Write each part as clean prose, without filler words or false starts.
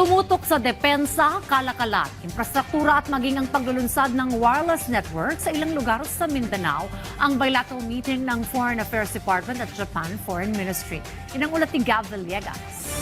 Tumutok sa depensa, kalakalan, infrastruktura at maging ang paglulunsad ng wireless network sa ilang lugar sa Mindanao ang bilateral meeting ng Foreign Affairs Department at Japan Foreign Ministry. Yan ang ulat ni Gav Villegas.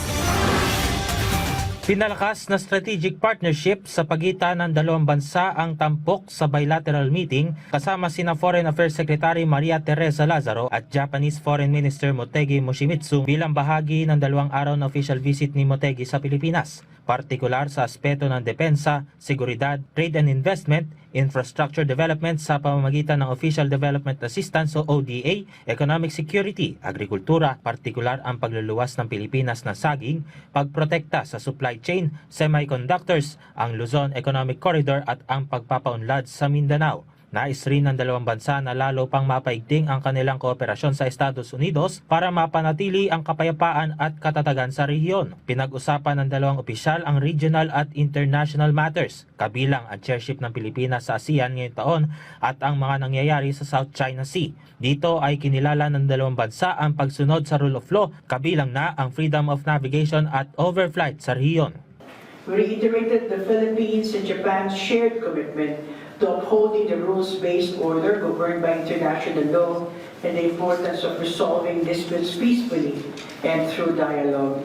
Pinalakas na strategic partnership sa pagitan ng dalawang bansa ang tampok sa bilateral meeting kasama sina Foreign Affairs Secretary Maria Teresa Lazaro at Japanese Foreign Minister Motegi Mushimitsu bilang bahagi ng 2 araw na official visit ni Motegi sa Pilipinas, partikular sa aspeto ng depensa, seguridad, trade and investment, infrastructure development sa pamamagitan ng Official Development Assistance o ODA, economic security, agrikultura, partikular ang pagluluwas ng Pilipinas ng saging, pagprotekta sa supply chain, semiconductors, ang Luzon Economic Corridor at ang pagpapaunlad sa Mindanao. Nais rin ng dalawang bansa na lalo pang mapaigting ang kanilang kooperasyon sa Estados Unidos para mapanatili ang kapayapaan at katatagan sa rehiyon. Pinag-usapan ng dalawang opisyal ang regional at international matters, kabilang ang chairship ng Pilipinas sa ASEAN ngayong taon at ang mga nangyayari sa South China Sea. Dito ay kinilala ng dalawang bansa ang pagsunod sa rule of law, kabilang na ang freedom of navigation at overflight sa rehiyon. We reiterated the Philippines and Japan's shared commitment to upholding the rules-based order governed by international law and the importance of resolving disputes peacefully and through dialogue.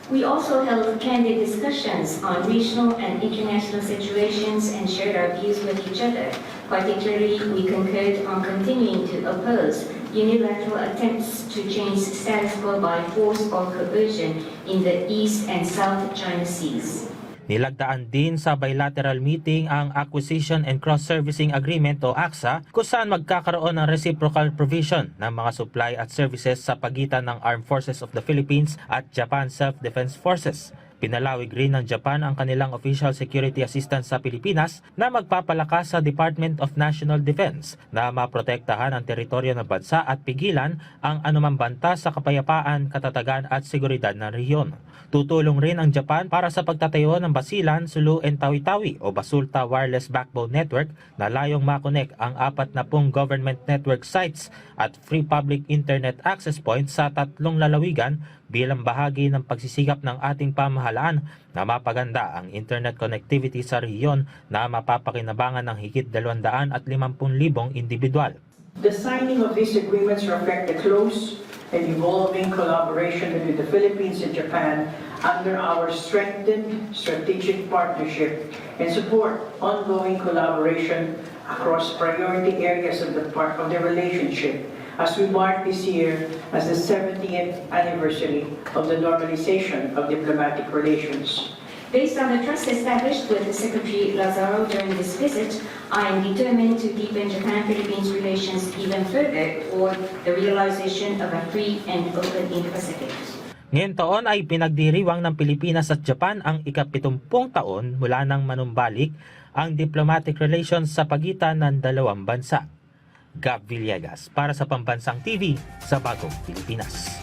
We also held candid discussions on regional and international situations and shared our views with each other. Particularly, we concurred on continuing to oppose unilateral attempts to change status quo by force or coercion in the East and South China Seas. Nilagdaan din sa bilateral meeting ang Acquisition and Cross-Servicing Agreement o ACSA kung saan magkakaroon ng reciprocal provision ng mga supply at services sa pagitan ng Armed Forces of the Philippines at Japan Self-Defense Forces. Pinalawig rin ng Japan ang kanilang official security assistance sa Pilipinas na magpapalakas sa Department of National Defense na maprotektahan ang teritoryo ng bansa at pigilan ang anumang banta sa kapayapaan, katatagan at seguridad ng rehiyon. Tutulong rin ang Japan para sa pagtatayo ng Basilan, Sulu and Tawi-Tawi o Basulta Wireless Backbone Network na layong makonek ang 40 government network sites at free public internet access points sa 3 lalawigan bilang bahagi ng pagsisikap ng ating pamahalaan na mapaganda ang internet connectivity sa rehiyon na mapapakinabangan ng higit 250,000 individual. The signing of these agreements reflect the close and evolving collaboration between the Philippines and Japan under our strengthened strategic partnership and support ongoing collaboration across priority areas of the relationship as we mark this year as the 70th anniversary of the normalization of diplomatic relations. Based on the trust established with Secretary Lazaro during this visit, I am determined to deepen Japan-Philippines relations even further toward the realization of a free and open Indo-Pacific. Ngayon taon ay pinagdiriwang ng Pilipinas at Japan ang ika-70 taon mula nang manumbalik ang diplomatic relations sa pagitan ng dalawang bansa. Gav Villegas para sa Pambansang TV sa Bagong Pilipinas.